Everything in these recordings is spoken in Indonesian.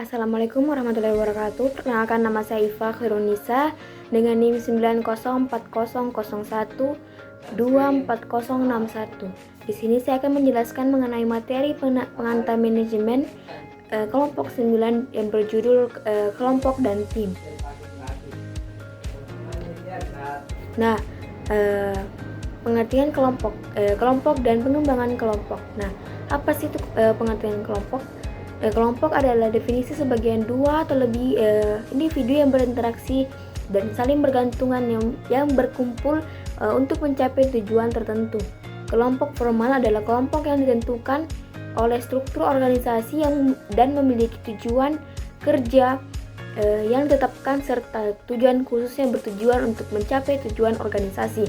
Assalamualaikum warahmatullahi wabarakatuh. Perkenalkan, nama saya Iva Khairunisa dengan NIM 904001246061. Di sini saya akan menjelaskan mengenai materi pengantar manajemen kelompok 9 yang berjudul kelompok dan tim. Nah, pengertian kelompok dan pengembangan kelompok. Nah, apa sih itu pengertian kelompok? Kelompok adalah definisi sebagian dua atau lebih individu yang berinteraksi dan saling bergantungan yang berkumpul untuk mencapai tujuan tertentu. Kelompok formal adalah kelompok yang ditentukan oleh struktur organisasi dan memiliki tujuan kerja yang ditetapkan serta tujuan khusus yang bertujuan untuk mencapai tujuan organisasi.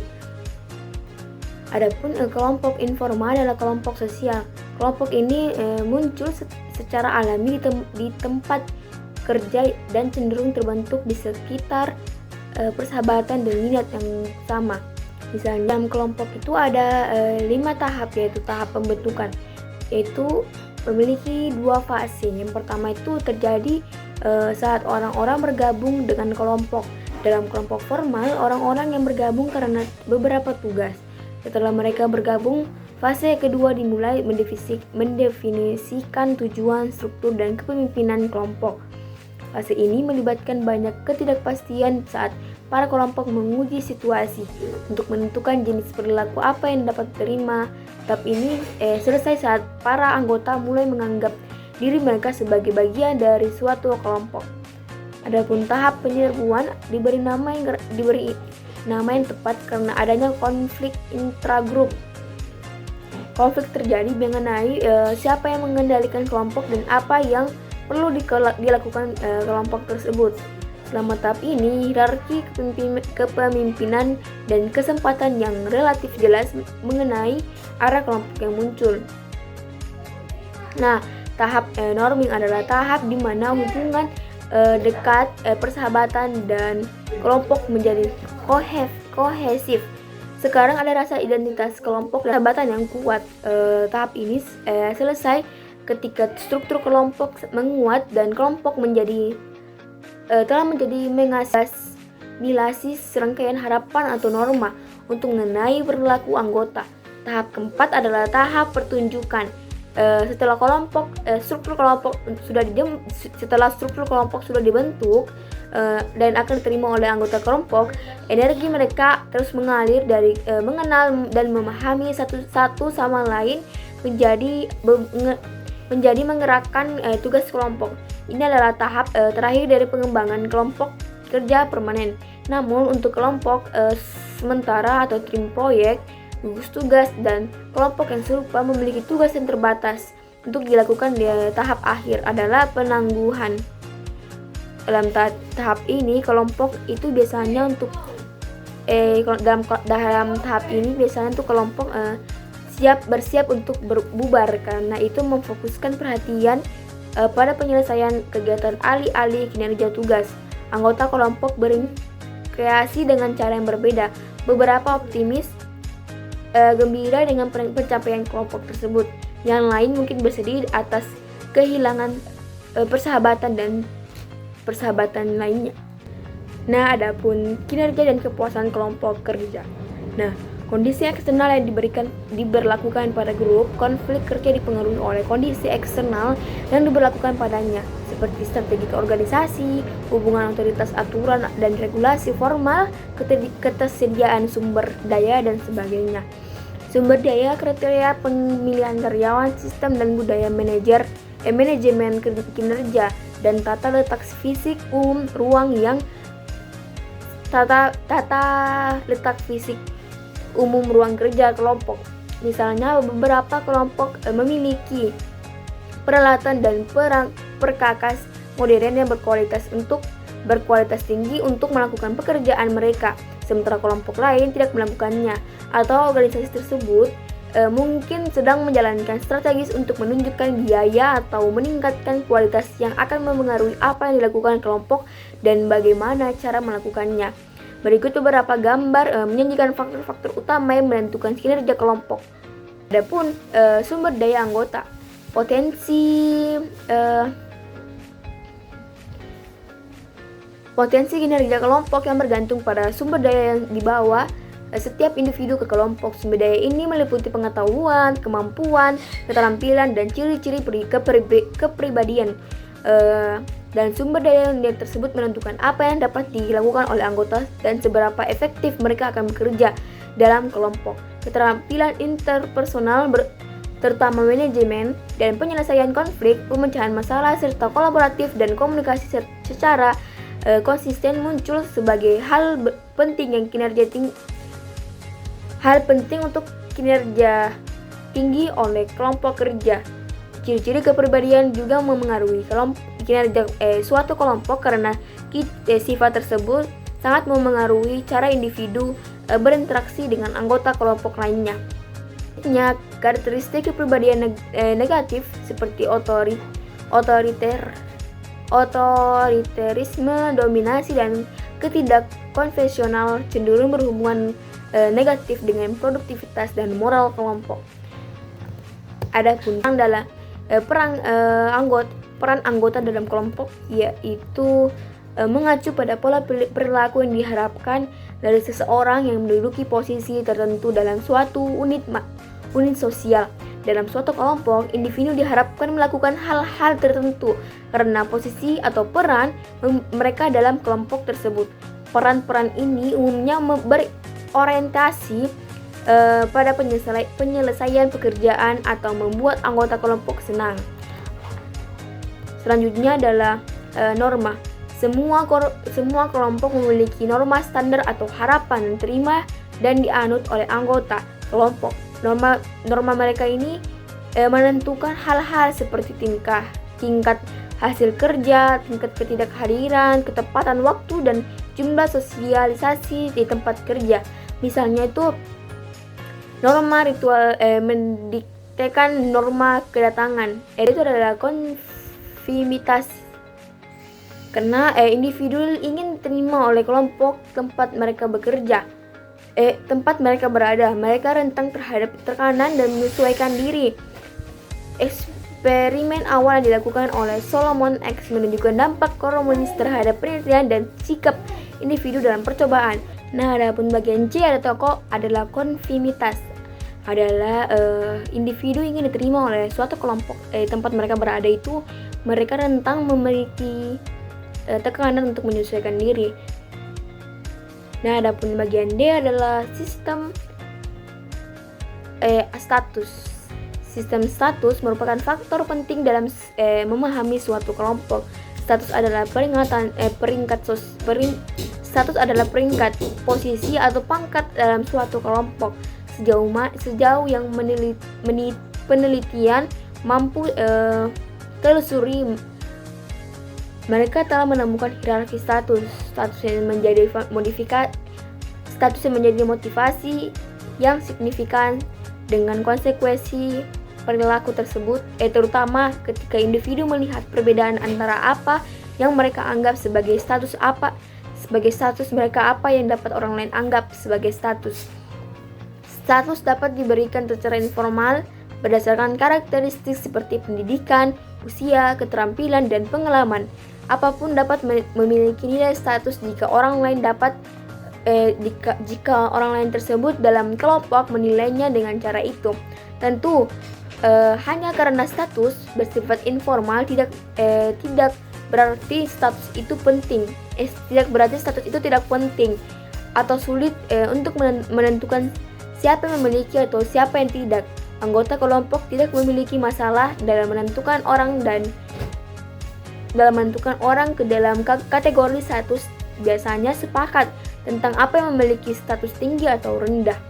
Adapun kelompok informal adalah kelompok sosial. Kelompok ini muncul secara alami di tempat kerja dan cenderung terbentuk di sekitar persahabatan dan minat yang sama. Misalnya dalam kelompok itu ada 5 tahap, yaitu tahap pembentukan, yaitu memiliki 2 fase. Yang pertama itu terjadi saat orang-orang bergabung dengan kelompok. Dalam kelompok formal, orang-orang yang bergabung karena beberapa tugas. Setelah mereka bergabung, fase kedua dimulai mendefinisikan tujuan, struktur, dan kepemimpinan kelompok. Fase ini melibatkan banyak ketidakpastian saat para kelompok menguji situasi untuk menentukan jenis perilaku apa yang dapat diterima. Tahap ini selesai saat para anggota mulai menganggap diri mereka sebagai bagian dari suatu kelompok. Adapun tahap penyerbuan diberi nama yang tepat karena adanya konflik intragrup. Konflik terjadi mengenai siapa yang mengendalikan kelompok dan apa yang perlu dilakukan kelompok tersebut. Selama tahap ini, hierarki kepemimpinan dan kesempatan yang relatif jelas mengenai arah kelompok yang muncul. Nah, tahap norming adalah tahap di mana hubungan dekat, persahabatan, dan kelompok menjadi kohesif. Sekarang ada rasa identitas kelompok dan persahabatan yang kuat. Tahap ini selesai ketika struktur kelompok menguat dan kelompok telah menjadi mengasimilasi serangkaian harapan atau norma untuk mengenai perilaku anggota. Tahap keempat adalah tahap pertunjukan. Setelah struktur kelompok sudah dibentuk dan akan diterima oleh anggota kelompok, energi mereka terus mengalir dari mengenal dan memahami satu sama lain menjadi menggerakkan tugas kelompok. Ini adalah tahap terakhir dari pengembangan kelompok kerja permanen. Namun untuk kelompok sementara atau tim proyek, gugus tugas, dan kelompok yang serupa memiliki tugas yang terbatas. Untuk dilakukan di tahap akhir adalah penangguhan. Dalam tahap ini kelompok itu biasanya dalam tahap ini biasanya untuk kelompok bersiap untuk berbubar, karena itu memfokuskan perhatian pada penyelesaian kegiatan alih-alih kinerja tugas. Anggota kelompok berkreasi dengan cara yang berbeda. Beberapa optimis gembira dengan pencapaian kelompok tersebut. Yang lain mungkin bersedih atas kehilangan persahabatan lainnya. Nah, adapun kinerja dan kepuasan kelompok kerja. Nah, kondisi eksternal yang diberlakukan pada grup konflik kerja dipengaruhi oleh kondisi eksternal yang diberlakukan padanya, seperti strategi organisasi, hubungan otoritas, aturan dan regulasi formal, ketersediaan sumber daya, dan sebagainya. Sumber daya, kriteria pemilihan karyawan, sistem dan budaya manajemen kinerja, dan tata letak fisik ruang kerja kelompok. Misalnya beberapa kelompok memiliki peralatan dan perkakas modern yang berkualitas tinggi untuk melakukan pekerjaan mereka, sementara kelompok lain tidak melakukannya, atau organisasi tersebut mungkin sedang menjalankan strategis untuk menunjukkan biaya atau meningkatkan kualitas yang akan mempengaruhi apa yang dilakukan kelompok dan bagaimana cara melakukannya. Berikut beberapa gambar menyajikan faktor-faktor utama yang menentukan kinerja kelompok. Adapun sumber daya anggota, potensi Potensi kinerja kelompok yang bergantung pada sumber daya yang dibawa setiap individu ke kelompok. Sumber daya ini meliputi pengetahuan, kemampuan, keterampilan, dan ciri-ciri kepribadian. Dan sumber daya yang tersebut menentukan apa yang dapat dilakukan oleh anggota dan seberapa efektif mereka akan bekerja dalam kelompok. Keterampilan interpersonal terutama manajemen dan penyelesaian konflik, pemecahan masalah, serta kolaboratif dan komunikasi secara konsisten muncul sebagai hal penting untuk kinerja tinggi oleh kelompok kerja. Ciri-ciri kepribadian juga memengaruhi kinerja suatu kelompok karena sifat tersebut sangat memengaruhi cara individu berinteraksi dengan anggota kelompok lainnya. Karakteristik kepribadian negatif seperti otoriterisme, dominasi, dan ketidakkonvensional cenderung berhubungan negatif dengan produktivitas dan moral kelompok. Adapun peran anggota dalam kelompok yaitu mengacu pada pola perilaku yang diharapkan dari seseorang yang menduduki posisi tertentu dalam suatu unit sosial. Dalam suatu kelompok, individu diharapkan melakukan hal-hal tertentu karena posisi atau peran mereka dalam kelompok tersebut. Peran-peran ini umumnya berorientasi pada penyelesaian pekerjaan atau membuat anggota kelompok senang. Selanjutnya adalah norma. Semua kelompok memiliki norma standar atau harapan yang diterima dan dianut oleh anggota kelompok. Norma mereka ini menentukan hal-hal seperti tingkat hasil kerja, tingkat ketidakhadiran, ketepatan waktu, dan jumlah sosialisasi di tempat kerja. Misalnya itu norma ritual mendiktekan norma kedatangan. Itu adalah konformitas. Karena individu ingin diterima oleh kelompok tempat mereka bekerja. Tempat mereka berada, mereka rentan terhadap tekanan dan menyesuaikan diri. Eksperimen awal yang dilakukan oleh Solomon X menunjukkan dampak komunis terhadap penelitian dan sikap individu dalam percobaan. Nah, adapun bagian C adalah konformitas. Adalah individu ingin diterima oleh suatu kelompok tempat mereka berada itu, mereka rentan memiliki tekanan untuk menyesuaikan diri. Nah, adapun bagian D adalah sistem status. Sistem status merupakan faktor penting dalam memahami suatu kelompok. Status adalah status adalah peringkat, posisi atau pangkat dalam suatu kelompok. Sejauh yang penelitian mampu telusuri, mereka telah menemukan hierarki status yang menjadi motivasi yang signifikan dengan konsekuensi perilaku tersebut, terutama ketika individu melihat perbedaan antara apa yang mereka anggap sebagai status mereka apa yang dapat orang lain anggap sebagai status. Status dapat diberikan secara informal berdasarkan karakteristik seperti pendidikan, usia, keterampilan, dan pengalaman. Apapun dapat memiliki nilai status jika orang lain tersebut dalam kelompok menilainya dengan cara itu. Tentu hanya karena status bersifat informal tidak berarti status itu penting. Tidak berarti status itu tidak penting atau sulit untuk menentukan siapa yang memiliki atau siapa yang tidak. Anggota kelompok tidak memiliki masalah dalam menentukan orang ke dalam kategori status, biasanya sepakat tentang apa yang memiliki status tinggi atau rendah.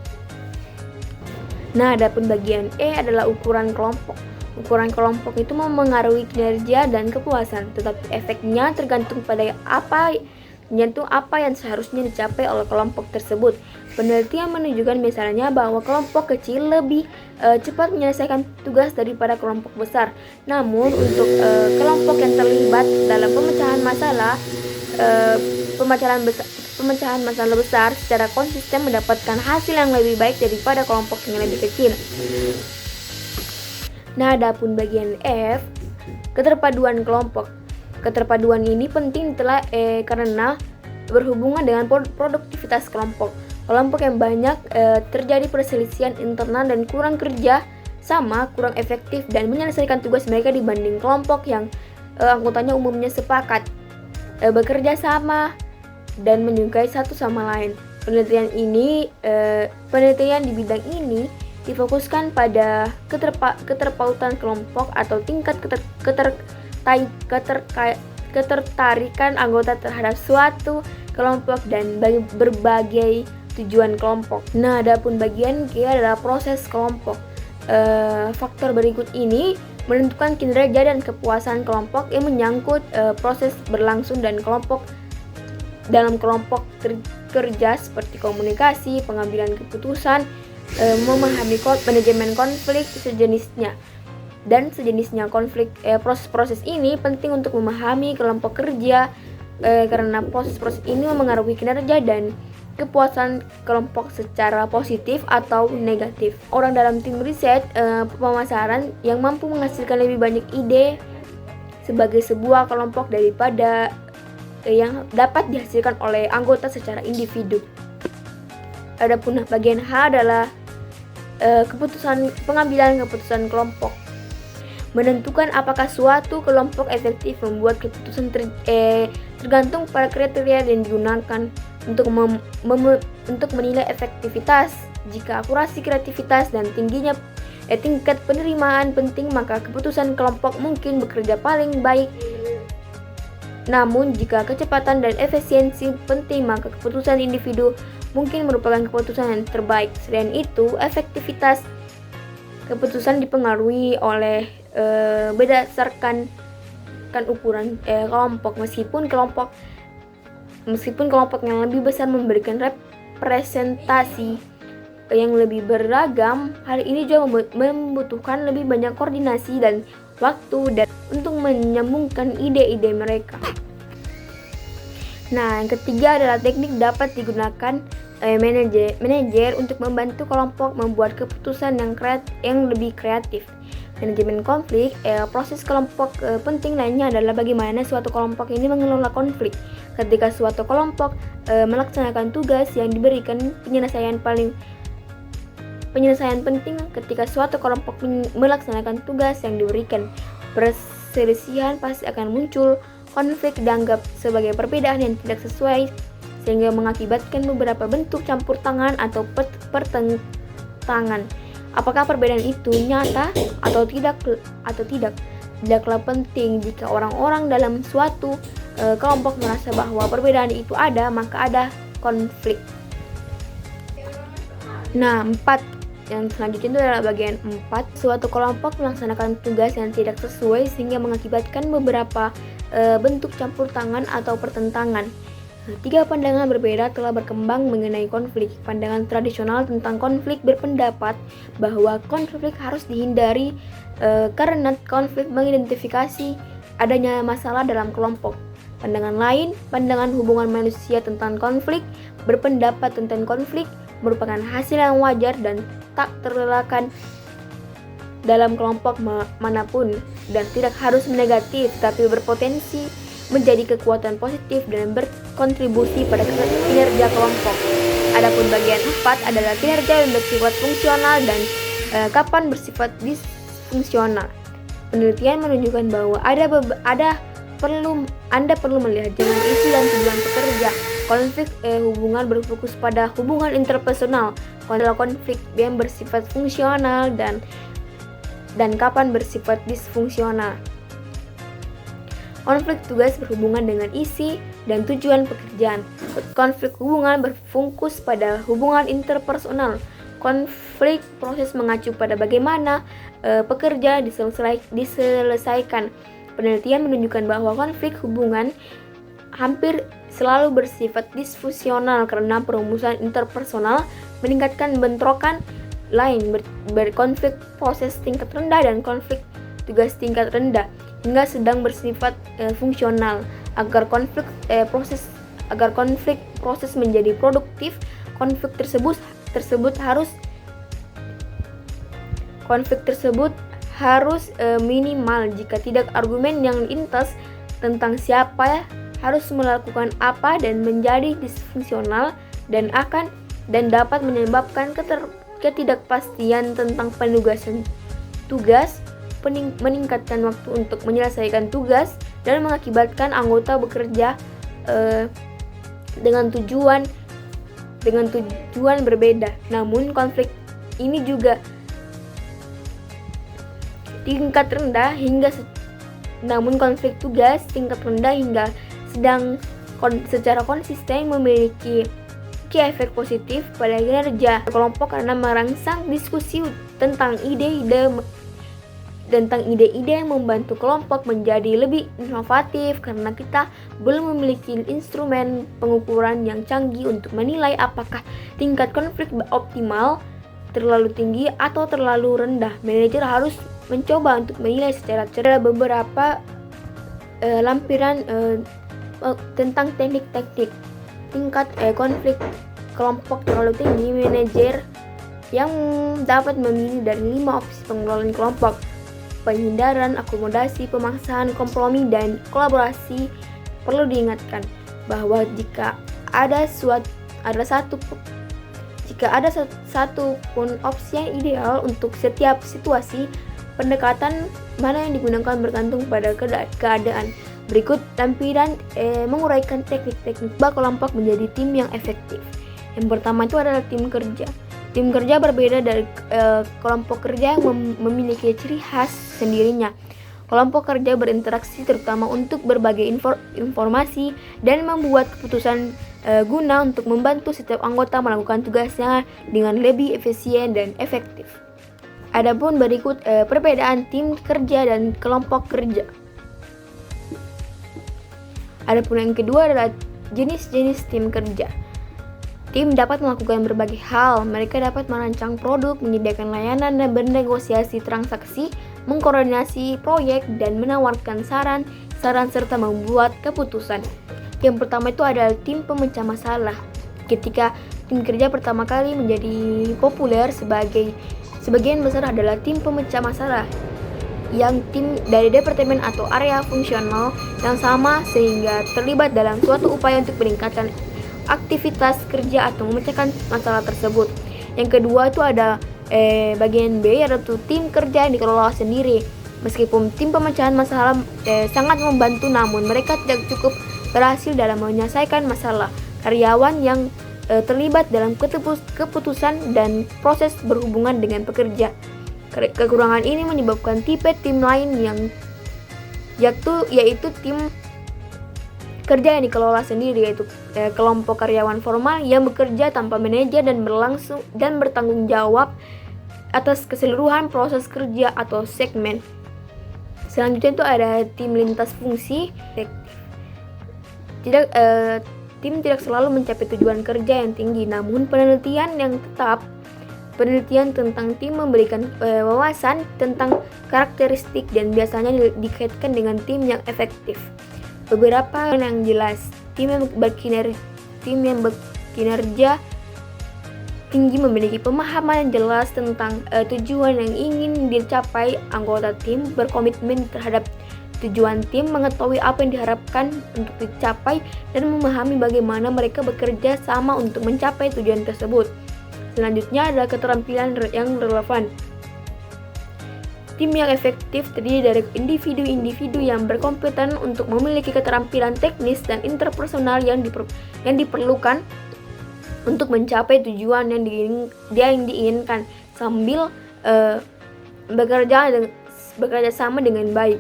Nah, adapun bagian E adalah ukuran kelompok. Ukuran kelompok itu memengaruhi kinerja dan kepuasan, tetapi efeknya tergantung pada apa yang seharusnya dicapai oleh kelompok tersebut. Penelitian menunjukkan misalnya bahwa kelompok kecil lebih cepat menyelesaikan tugas daripada kelompok besar. Namun untuk kelompok yang terlibat dalam pemecahan masalah besar secara konsisten mendapatkan hasil yang lebih baik daripada kelompok yang lebih kecil. Nah, adapun bagian F, keterpaduan kelompok. Keterpaduan ini penting karena berhubungan dengan produktivitas kelompok. Kelompok yang banyak terjadi perselisihan internal dan kurang kerja sama, kurang efektif dan menyelesaikan tugas mereka dibanding kelompok yang anggotanya umumnya sepakat, bekerja sama dan menyukai satu sama lain. Penelitian di bidang ini difokuskan pada keterpautan kelompok atau tingkat ketertarikan anggota terhadap suatu kelompok dan berbagai tujuan kelompok. Nah, adapun bagian G adalah proses kelompok. Faktor berikut ini menentukan kinerja dan kepuasan kelompok yang menyangkut proses berlangsung dan dalam kelompok kerja seperti komunikasi, pengambilan keputusan, memahami manajemen konflik sejenisnya. Proses-proses ini penting untuk memahami kelompok kerja karena proses-proses ini memengaruhi kinerja dan kepuasan kelompok secara positif atau negatif. Orang dalam tim riset pemasaran yang mampu menghasilkan lebih banyak ide sebagai sebuah kelompok daripada yang dapat dihasilkan oleh anggota secara individu. Adapun bagian H adalah pengambilan keputusan kelompok. Menentukan apakah suatu kelompok efektif membuat keputusan tergantung pada kriteria yang digunakan untuk menilai efektivitas. Jika akurasi, kreativitas, dan tingkat penerimaan penting, maka keputusan kelompok mungkin bekerja paling baik. Namun, jika kecepatan dan efisiensi penting, maka keputusan individu mungkin merupakan keputusan yang terbaik. Selain itu, efektivitas keputusan dipengaruhi oleh berdasarkan ukuran kelompok. Meskipun kelompok yang lebih besar memberikan representasi yang lebih beragam, hal ini juga membutuhkan lebih banyak koordinasi dan waktu untuk menyambungkan ide-ide mereka. Nah, yang ketiga adalah teknik dapat digunakan manajer untuk membantu kelompok membuat keputusan yang lebih kreatif. Manajemen konflik, proses kelompok penting lainnya adalah bagaimana suatu kelompok ini mengelola konflik. Ketika suatu kelompok melaksanakan tugas yang diberikan, penyelesaian penting ketika suatu kelompok melaksanakan tugas yang diberikan. Perselisihan pasti akan muncul, konflik dianggap sebagai perbedaan yang tidak sesuai sehingga mengakibatkan beberapa bentuk campur tangan atau pertentangan. Apakah perbedaan itu nyata atau tidak? Tidaklah penting jika orang-orang dalam suatu kelompok merasa bahwa perbedaan itu ada, maka ada konflik. Nah, 4. Yang selanjutnya itu adalah bagian 4. Suatu kelompok melaksanakan tugas yang tidak sesuai sehingga mengakibatkan beberapa bentuk campur tangan atau pertentangan. 3 pandangan berbeda telah berkembang mengenai konflik. Pandangan tradisional tentang konflik berpendapat bahwa konflik harus dihindari karena konflik mengidentifikasi adanya masalah dalam kelompok. Pandangan lain, pandangan hubungan manusia tentang konflik, berpendapat tentang konflik merupakan hasil yang wajar dan tak terelakkan dalam kelompok manapun dan tidak harus negatif, tapi berpotensi menjadi kekuatan positif dan berkontribusi pada kinerja kelompok. Adapun bagian 4 adalah kinerja yang bersifat fungsional dan kapan bersifat disfungsional. Penelitian menunjukkan bahwa Anda perlu melihat jalan isi dan tujuan pekerja. Konflik hubungan berfokus pada hubungan interpersonal. Konflik yang bersifat fungsional dan kapan bersifat disfungsional. Konflik tugas berhubungan dengan isi dan tujuan pekerjaan. Konflik hubungan berfokus pada hubungan interpersonal. Konflik proses mengacu pada bagaimana pekerja diselesaikan. Penelitian menunjukkan bahwa konflik hubungan hampir selalu bersifat disfungsional karena perumusan interpersonal meningkatkan bentrokan lain, berkonflik proses tingkat rendah dan konflik tugas tingkat rendah hingga sedang bersifat fungsional. Agar konflik proses menjadi produktif, konflik tersebut harus minimal. Jika tidak, argumen yang lintas tentang siapa harus melakukan apa dan menjadi disfungsional dan dapat menyebabkan ketidakpastian tentang penugasan tugas, meningkatkan waktu untuk menyelesaikan tugas, dan mengakibatkan anggota bekerja dengan tujuan berbeda. Namun konflik tugas tingkat rendah hingga sedang secara konsisten memiliki efek positif pada kinerja kelompok karena merangsang diskusi tentang ide-ide yang membantu kelompok menjadi lebih inovatif, karena kita belum memiliki instrumen pengukuran yang canggih untuk menilai apakah tingkat konflik optimal, terlalu tinggi atau terlalu rendah. Manajer harus mencoba untuk menilai secara cerdas beberapa lampiran tentang teknik-teknik tingkat konflik kelompok terlalu tinggi. Manajer yang dapat memilih dari 5 opsi pengelolaan kelompok: penghindaran, akomodasi, pemaksaan, kompromi, dan kolaborasi. Perlu diingatkan bahwa jika ada satu pun opsi yang ideal untuk setiap situasi, pendekatan mana yang digunakan bergantung pada keadaan. Berikut lampiran menguraikan teknik-teknik kelompok menjadi tim yang efektif. Yang pertama itu adalah tim kerja. Tim kerja berbeda dari kelompok kerja yang memiliki ciri khas sendirinya. Kelompok kerja berinteraksi terutama untuk berbagi informasi dan membuat keputusan guna untuk membantu setiap anggota melakukan tugasnya dengan lebih efisien dan efektif. Adapun berikut perbedaan tim kerja dan kelompok kerja. Adapun yang kedua adalah jenis-jenis tim kerja. Tim dapat melakukan berbagai hal. Mereka dapat merancang produk, menyediakan layanan, dan bernegosiasi transaksi, mengkoordinasi proyek, dan menawarkan saran serta membuat keputusan. Yang pertama itu adalah tim pemecah masalah. Ketika tim kerja pertama kali menjadi populer, sebagian besar adalah tim pemecah masalah yang tim dari departemen atau area fungsional yang sama sehingga terlibat dalam suatu upaya untuk meningkatkan aktivitas kerja atau memecahkan masalah tersebut. Yang kedua itu ada bagian B, yaitu tim kerja yang dikelola sendiri. Meskipun tim pemecahan masalah sangat membantu, namun mereka tidak cukup berhasil dalam menyelesaikan masalah. Karyawan yang terlibat dalam keputusan dan proses berhubungan dengan pekerja. Kekurangan ini menyebabkan tipe tim lain yaitu tim kerja yang dikelola sendiri, yaitu kelompok karyawan formal yang bekerja tanpa manajer dan bertanggung jawab atas keseluruhan proses kerja atau segmen. Selanjutnya itu ada tim lintas fungsi. Tim tidak selalu mencapai tujuan kerja yang tinggi, namun penelitian tentang tim memberikan wawasan tentang karakteristik dan biasanya dikaitkan dengan tim yang efektif. Beberapa yang jelas, tim yang berkinerja tinggi memiliki pemahaman yang jelas tentang tujuan yang ingin dicapai. Anggota tim berkomitmen terhadap tujuan tim, mengetahui apa yang diharapkan untuk dicapai, dan memahami bagaimana mereka bekerja sama untuk mencapai tujuan tersebut. Selanjutnya adalah keterampilan yang relevan. Tim yang efektif terdiri dari individu-individu yang berkompeten untuk memiliki keterampilan teknis dan interpersonal yang diperlukan untuk mencapai tujuan yang diinginkan sambil bekerja sama dengan baik.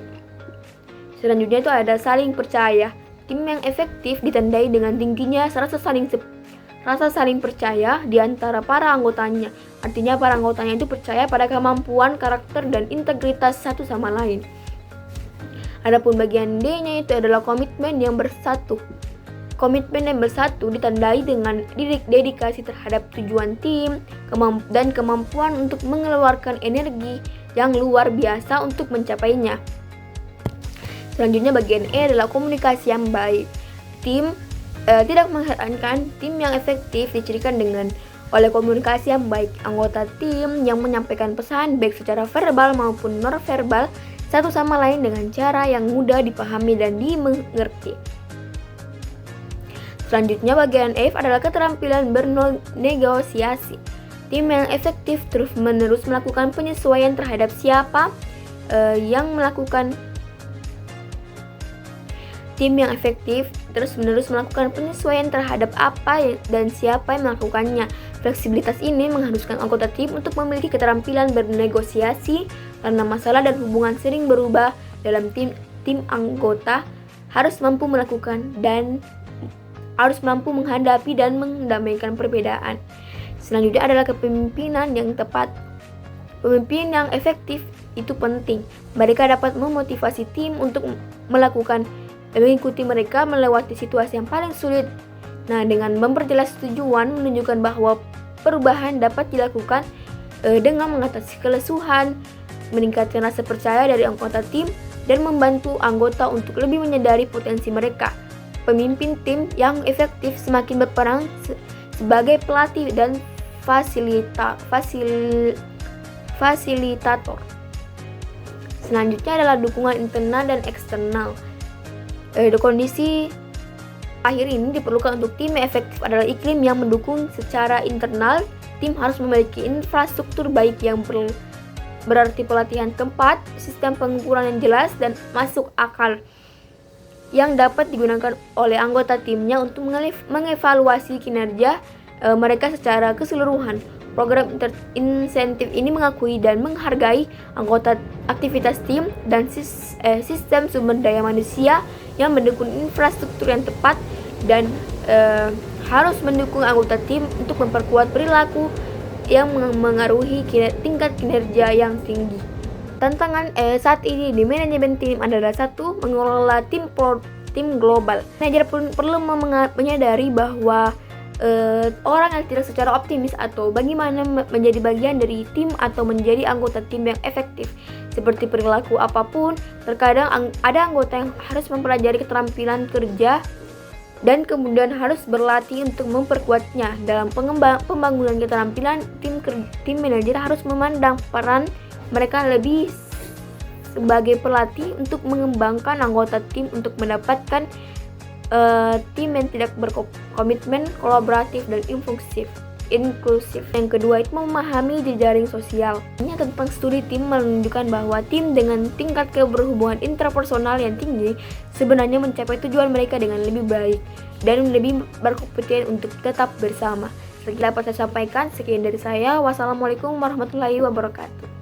Selanjutnya itu ada saling percaya. Tim yang efektif ditandai dengan tingginya rasa saling percaya di antara para anggotanya. Artinya para anggotanya itu percaya pada kemampuan, karakter, dan integritas satu sama lain. Adapun bagian D-nya itu adalah komitmen yang bersatu. Komitmen yang bersatu ditandai dengan dedikasi terhadap tujuan tim dan kemampuan untuk mengeluarkan energi yang luar biasa untuk mencapainya. Selanjutnya bagian E adalah komunikasi yang baik. Tidak mengherankan, tim yang efektif dicirikan oleh komunikasi yang baik. Anggota tim yang menyampaikan pesan baik secara verbal maupun non-verbal satu sama lain dengan cara yang mudah dipahami dan dimengerti. Selanjutnya bagian F adalah keterampilan bernegosiasi. Tim yang efektif terus-menerus melakukan penyesuaian terhadap siapa yang melakukan penyesuaian terhadap apa dan siapa yang melakukannya. Fleksibilitas ini mengharuskan anggota tim untuk memiliki keterampilan bernegosiasi karena masalah dan hubungan sering berubah dalam tim. Tim anggota harus mampu menghadapi dan mendamaikan perbedaan. Selanjutnya adalah kepemimpinan yang tepat. Pemimpin yang efektif itu penting. Mereka dapat memotivasi tim untuk mengikuti mereka melewati situasi yang paling sulit. Nah, dengan memperjelas tujuan menunjukkan bahwa perubahan dapat dilakukan dengan mengatasi kelesuhan, meningkatkan rasa percaya dari anggota tim, dan membantu anggota untuk lebih menyadari potensi mereka. Pemimpin tim yang efektif semakin berperan sebagai pelatih dan fasilitator. Selanjutnya adalah dukungan internal dan eksternal. Kondisi akhir ini diperlukan untuk tim yang efektif adalah iklim yang mendukung secara internal. Tim harus memiliki infrastruktur baik yang berarti pelatihan tempat, sistem pengukuran yang jelas dan masuk akal yang dapat digunakan oleh anggota timnya untuk mengevaluasi kinerja mereka secara keseluruhan. Program insentif ini mengakui dan menghargai anggota aktivitas tim dan sistem sumber daya manusia yang mendukung infrastruktur yang tepat dan harus mendukung anggota tim untuk memperkuat perilaku yang mengaruhi tingkat kinerja yang tinggi. Tantangan saat ini di manajemen tim adalah satu, mengelola tim global. Manajer pun perlu menyadari bahwa orang yang tidak secara optimis atau bagaimana menjadi bagian dari tim atau menjadi anggota tim yang efektif. Seperti perilaku apapun, terkadang ada anggota yang harus mempelajari keterampilan kerja dan kemudian harus berlatih untuk memperkuatnya. Dalam pembangunan keterampilan, tim manajer harus memandang peran mereka lebih sebagai pelatih untuk mengembangkan anggota tim untuk mendapatkan tim yang tidak berkomitmen, kolaboratif, dan inklusif. Yang kedua itu memahami jejaring sosial. Ini tentang studi tim menunjukkan bahwa tim dengan tingkat keberhubungan interpersonal yang tinggi sebenarnya mencapai tujuan mereka dengan lebih baik dan lebih berkompeten untuk tetap bersama. Sekian dapat saya sampaikan. Sekian dari saya. Wassalamualaikum warahmatullahi wabarakatuh.